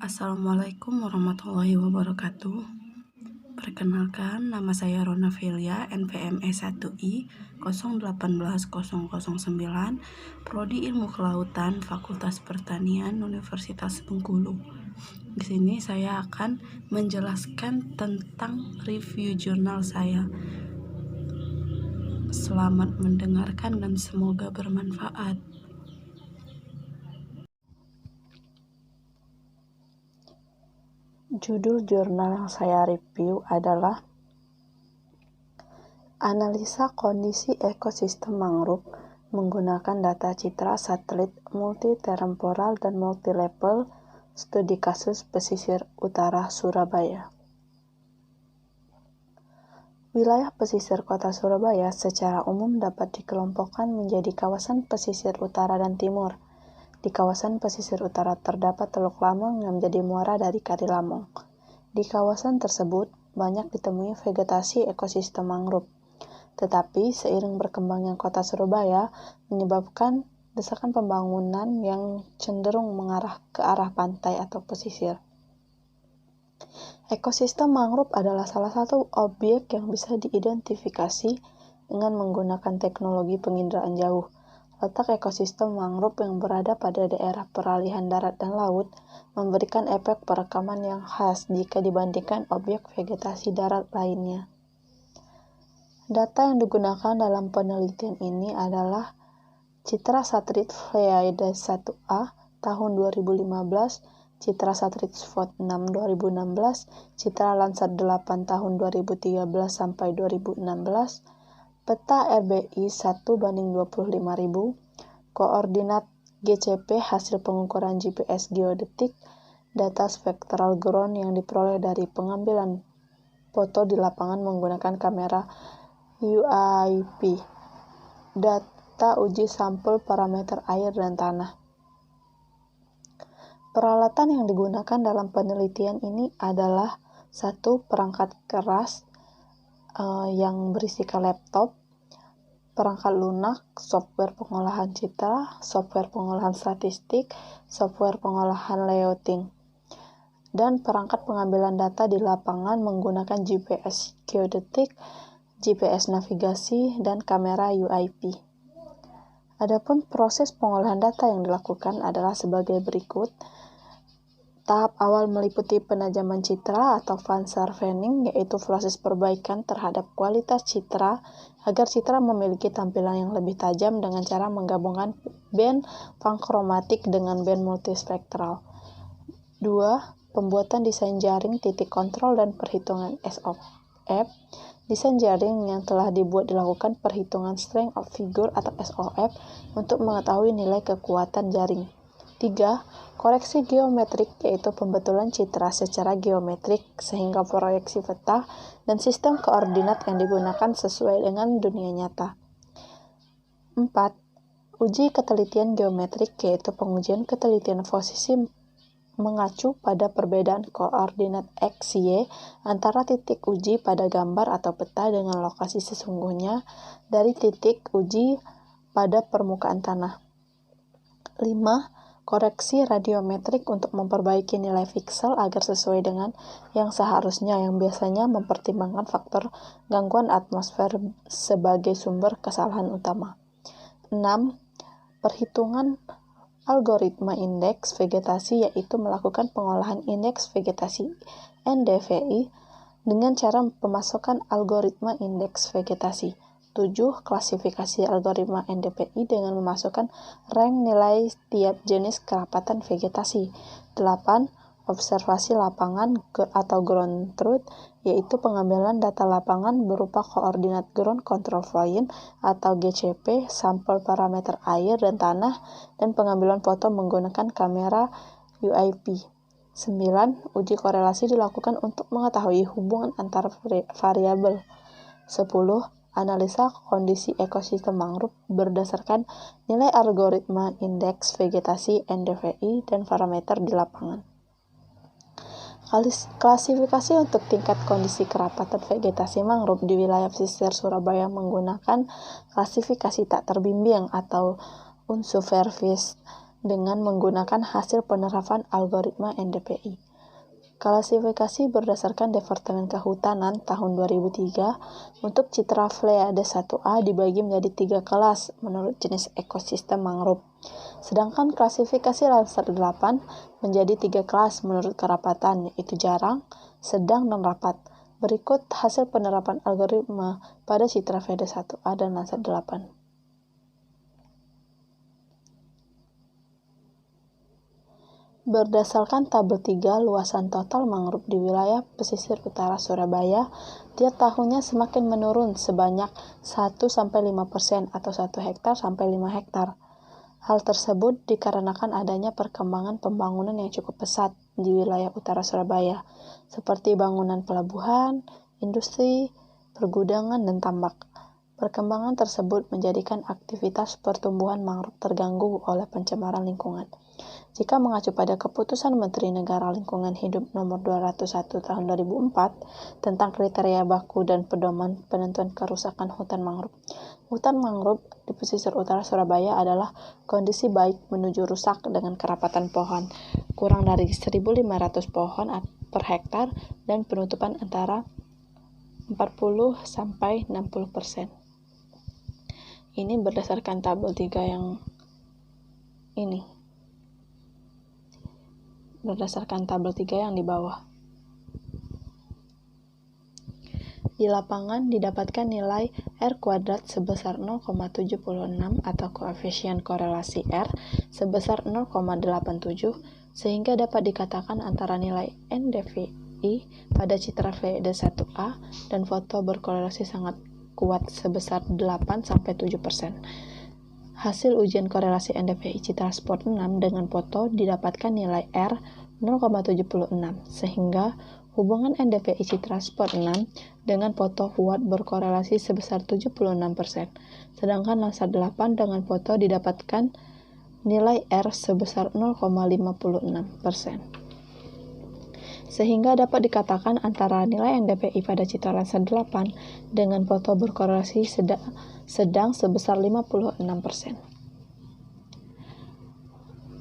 Assalamualaikum warahmatullahi wabarakatuh. Perkenalkan, nama saya Rona Velia, NPM S1I 018009, Prodi Ilmu Kelautan, Fakultas Pertanian, Universitas Bengkulu. Di sini saya akan menjelaskan tentang review jurnal saya. Selamat mendengarkan dan semoga bermanfaat. Judul jurnal yang saya review adalah Analisa Kondisi Ekosistem Mangrove menggunakan data citra satelit multi-temporal dan multi-level studi kasus pesisir utara Surabaya. Wilayah pesisir kota Surabaya secara umum dapat dikelompokkan menjadi kawasan pesisir utara dan timur. Di kawasan pesisir utara terdapat Teluk Lamong yang menjadi muara dari Kali Lamong. Di kawasan tersebut banyak ditemui vegetasi ekosistem mangrove. Tetapi seiring berkembangnya kota Surabaya menyebabkan desakan pembangunan yang cenderung mengarah ke arah pantai atau pesisir. Ekosistem mangrove adalah salah satu objek yang bisa diidentifikasi dengan menggunakan teknologi penginderaan jauh. Letak ekosistem mangrove yang berada pada daerah peralihan darat dan laut memberikan efek perekaman yang khas jika dibandingkan objek vegetasi darat lainnya. Data yang digunakan dalam penelitian ini adalah Citra Satelit Pleiades 1A tahun 2015, Citra Satelit SWOT 6 2016, Citra Landsat 8 tahun 2013 sampai 2016, Peta RBI 1:25.000, koordinat GCP hasil pengukuran GPS geodetik, data spektral ground yang diperoleh dari pengambilan foto di lapangan menggunakan kamera UAP, data uji sampel parameter air dan tanah. Peralatan yang digunakan dalam penelitian ini adalah satu perangkat keras yang berisikan laptop, perangkat lunak, software pengolahan citra, software pengolahan statistik, software pengolahan layouting, dan perangkat pengambilan data di lapangan menggunakan GPS geodetik, GPS navigasi, dan kamera UAP. Adapun proses pengolahan data yang dilakukan adalah sebagai berikut. Tahap awal meliputi penajaman citra atau fine sharpening, yaitu proses perbaikan terhadap kualitas citra agar citra memiliki tampilan yang lebih tajam dengan cara menggabungkan band pankromatik dengan band multispektral. 2. Pembuatan desain jaring titik kontrol dan perhitungan SOF. Desain jaring yang telah dibuat dilakukan perhitungan strength of figure atau SOF untuk mengetahui nilai kekuatan jaring. 3. Koreksi geometrik, yaitu pembetulan citra secara geometrik sehingga proyeksi peta dan sistem koordinat yang digunakan sesuai dengan dunia nyata. 4. Uji ketelitian geometrik, yaitu pengujian ketelitian posisi mengacu pada perbedaan koordinat X, Y antara titik uji pada gambar atau peta dengan lokasi sesungguhnya dari titik uji pada permukaan tanah. 5. Koreksi radiometrik untuk memperbaiki nilai piksel agar sesuai dengan yang seharusnya, yang biasanya mempertimbangkan faktor gangguan atmosfer sebagai sumber kesalahan utama. 6. Perhitungan algoritma indeks vegetasi, yaitu melakukan pengolahan indeks vegetasi NDVI dengan cara pemasukan algoritma indeks vegetasi. 7. Klasifikasi algoritma NDVI dengan memasukkan rank nilai tiap jenis kerapatan vegetasi. 8. Observasi lapangan atau ground truth, yaitu pengambilan data lapangan berupa koordinat ground control point atau GCP, sampel parameter air dan tanah, dan pengambilan foto menggunakan kamera UAP. 9. Uji korelasi dilakukan untuk mengetahui hubungan antar variabel. 10. Analisa kondisi ekosistem mangrove berdasarkan nilai algoritma indeks vegetasi NDVI dan parameter di lapangan. Klasifikasi untuk tingkat kondisi kerapatan vegetasi mangrove di wilayah pesisir Surabaya menggunakan klasifikasi tak terbimbing atau unsupervised dengan menggunakan hasil penerapan algoritma NDVI. Klasifikasi berdasarkan Departemen Kehutanan tahun 2003 untuk Citra Pleiade 1A dibagi menjadi 3 kelas menurut jenis ekosistem mangrove. Sedangkan klasifikasi Landsat 8 menjadi 3 kelas menurut kerapatan, yaitu jarang, sedang, dan rapat. Berikut hasil penerapan algoritma pada Citra Pleiade 1A dan Landsat 8. Berdasarkan tabel 3, luasan total mangrove di wilayah pesisir utara Surabaya tiap tahunnya semakin menurun sebanyak 1-5% atau 1 hektar sampai 5 hektar. Hal tersebut dikarenakan adanya perkembangan pembangunan yang cukup pesat di wilayah utara Surabaya, seperti bangunan pelabuhan, industri, pergudangan, dan tambak. Perkembangan tersebut menjadikan aktivitas pertumbuhan mangrove terganggu oleh pencemaran lingkungan. Jika mengacu pada Keputusan Menteri Negara Lingkungan Hidup Nomor 201 Tahun 2004 tentang kriteria baku dan pedoman penentuan kerusakan hutan mangrove. Hutan mangrove di pesisir utara Surabaya adalah kondisi baik menuju rusak dengan kerapatan pohon kurang dari 1.500 pohon per hektar dan penutupan antara 40-60%. Ini berdasarkan tabel 3 yang ini. Berdasarkan tabel 3 yang di bawah. Di lapangan didapatkan nilai R kuadrat sebesar 0,76 atau koefisien korelasi R sebesar 0,87 sehingga dapat dikatakan antara nilai NDVI pada Citra Pleiade 1A dan foto berkorelasi sangat kuat sebesar 8-7%. Hasil ujian korelasi NDVI Citra Spot 6 dengan foto didapatkan nilai R 0,76 sehingga hubungan NDVI Citra Spot 6 dengan foto kuat berkorelasi sebesar 76%, sedangkan Landsat 8 dengan foto didapatkan nilai R sebesar 0,56%. Sehingga dapat dikatakan antara nilai NDVI pada Citra Landsat 8 dengan foto berkorelasi sedang sebesar 56%.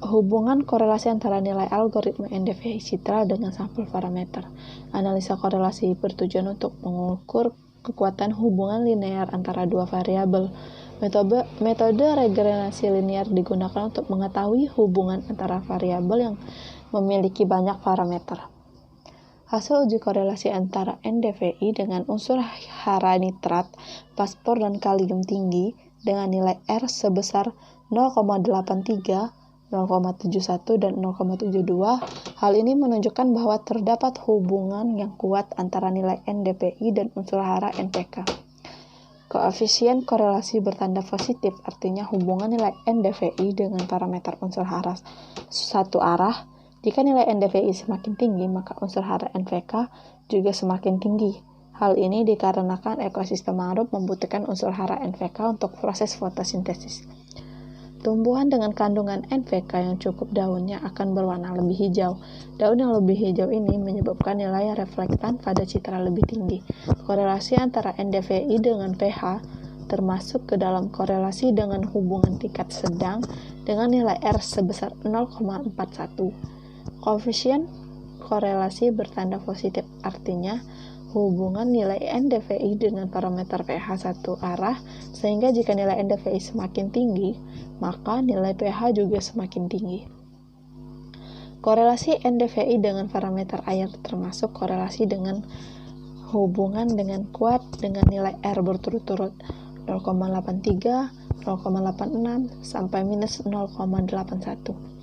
Hubungan korelasi antara nilai algoritma NDVI Citra dengan sampel parameter. Analisa korelasi bertujuan untuk mengukur kekuatan hubungan linear antara dua variabel. Metode regressi linear digunakan untuk mengetahui hubungan antara variabel yang memiliki banyak parameter. Hasil uji korelasi antara NDVI dengan unsur hara nitrat, fosfor, dan kalium tinggi dengan nilai R sebesar 0,83, 0,71, dan 0,72. Hal ini menunjukkan bahwa terdapat hubungan yang kuat antara nilai NDVI dan unsur hara NPK. Koefisien korelasi bertanda positif artinya hubungan nilai NDVI dengan parameter unsur hara satu arah. Jika nilai NDVI semakin tinggi, maka unsur hara NPK juga semakin tinggi. Hal ini dikarenakan ekosistem mangrove membutuhkan unsur hara NPK untuk proses fotosintesis. Tumbuhan dengan kandungan NPK yang cukup daunnya akan berwarna lebih hijau. Daun yang lebih hijau ini menyebabkan nilai reflektan pada citra lebih tinggi. Korelasi antara NDVI dengan pH termasuk ke dalam korelasi dengan hubungan tingkat sedang dengan nilai R sebesar 0,41. Koefisien korelasi bertanda positif artinya hubungan nilai NDVI dengan parameter pH satu arah, sehingga jika nilai NDVI semakin tinggi, maka nilai pH juga semakin tinggi. Korelasi NDVI dengan parameter air termasuk korelasi dengan hubungan dengan kuat dengan nilai R berturut-turut 0,83, 0,86, sampai minus 0,81.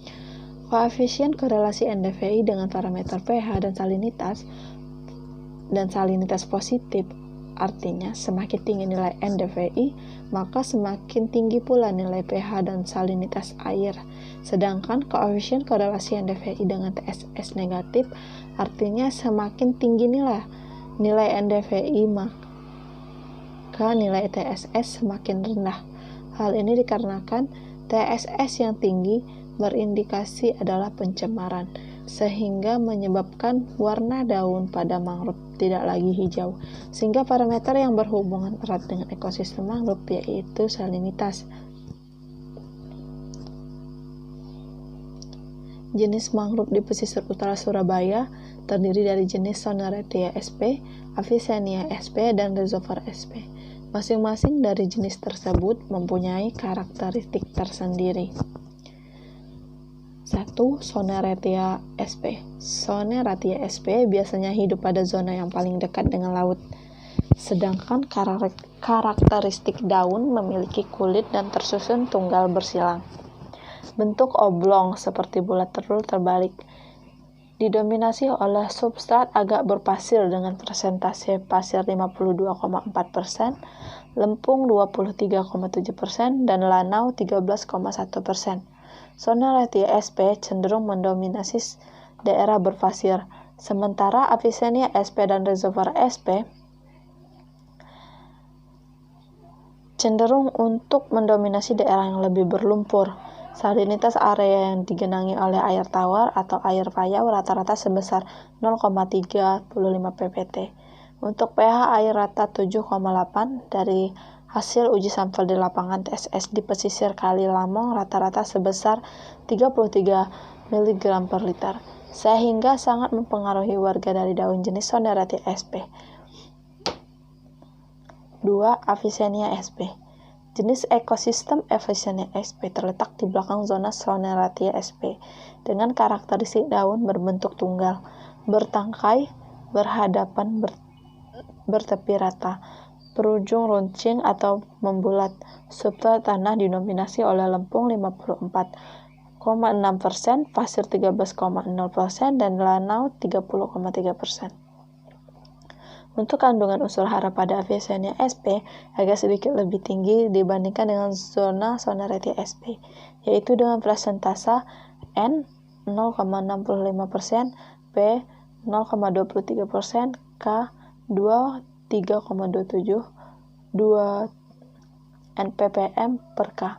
Koefisien korelasi NDVI dengan parameter pH dan salinitas positif artinya semakin tinggi nilai NDVI, maka semakin tinggi pula nilai pH dan salinitas air. Sedangkan koefisien korelasi NDVI dengan TSS negatif artinya semakin tinggi nilai NDVI, maka nilai TSS semakin rendah. Hal ini dikarenakan TSS yang tinggi berindikasi adalah pencemaran, sehingga menyebabkan warna daun pada mangrove tidak lagi hijau, sehingga parameter yang berhubungan erat dengan ekosistem mangrove yaitu salinitas. Jenis mangrove di pesisir utara Surabaya terdiri dari jenis Soneratia sp, Avicennia sp, dan Rhizophora sp. Masing-masing dari jenis tersebut mempunyai karakteristik tersendiri. 1. Soneratia sp. Soneratia sp biasanya hidup pada zona yang paling dekat dengan laut, sedangkan karakteristik daun memiliki kulit dan tersusun tunggal bersilang. Bentuk oblong seperti bulat telur terbalik. Didominasi oleh substrat agak berpasir dengan persentase pasir 52,4%, lempung 23,7%, dan lanau 13,1%. Soneratia sp cenderung mendominasi daerah berpasir, sementara Avicennia sp dan Rhizophora sp cenderung untuk mendominasi daerah yang lebih berlumpur. Salinitas area yang digenangi oleh air tawar atau air payau rata-rata sebesar 0,35 ppt. Untuk pH air rata 7,8 dari hasil uji sampel di lapangan TSS di pesisir Kali Lamong rata-rata sebesar 33 mg per liter, sehingga sangat mempengaruhi warga dari daun jenis Soneratia sp. 2. Avicennia sp. Jenis ekosistem Avicennia sp terletak di belakang zona Soneratia sp dengan karakteristik daun berbentuk tunggal, bertangkai, berhadapan, bertepi rata, berujung runcing atau membulat. Substrat tanah didominasi oleh lempung 54,6%, pasir 13,0%, dan lanau 30,3%. Untuk kandungan unsur hara pada Avicennia sp agak sedikit lebih tinggi dibandingkan dengan zona Soneratia sp, yaitu dengan presentase N 0,65%, P 0,23%, K 3,27, 2 nppm per K.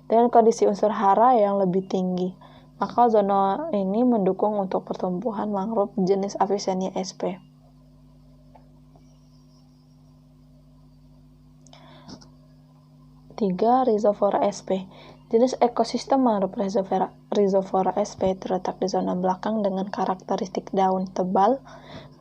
Dengan kondisi unsur hara yang lebih tinggi, maka zona ini mendukung untuk pertumbuhan mangrove jenis Avicennia sp. 3. Rhizophora sp. Jenis ekosistem mangrove Rhizophora sp terletak di zona belakang dengan karakteristik daun tebal,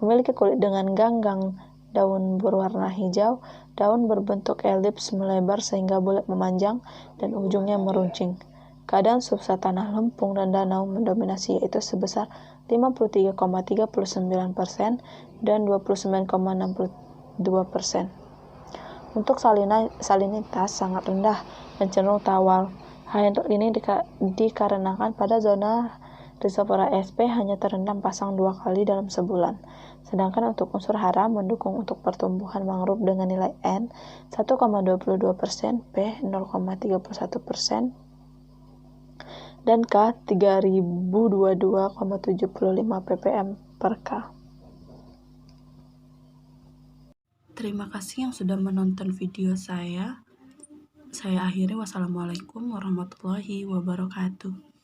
memiliki kulit dengan ganggang, daun berwarna hijau, daun berbentuk elips melebar sehingga bulat memanjang, dan ujungnya meruncing. Keadaan substrat tanah lempung dan danau mendominasi, yaitu sebesar 53,39% dan 29,62%. Untuk salinitas sangat rendah dan cenderung tawar. Hal ini dikarenakan pada zona Rhizophora sp hanya terendam pasang 2 kali dalam sebulan. Sedangkan untuk unsur hara mendukung untuk pertumbuhan mangrove dengan nilai N 1,22%, P 0,31%, dan K 3022,75 ppm per K. Terima kasih yang sudah menonton video saya. Saya akhiri, wassalamualaikum warahmatullahi wabarakatuh.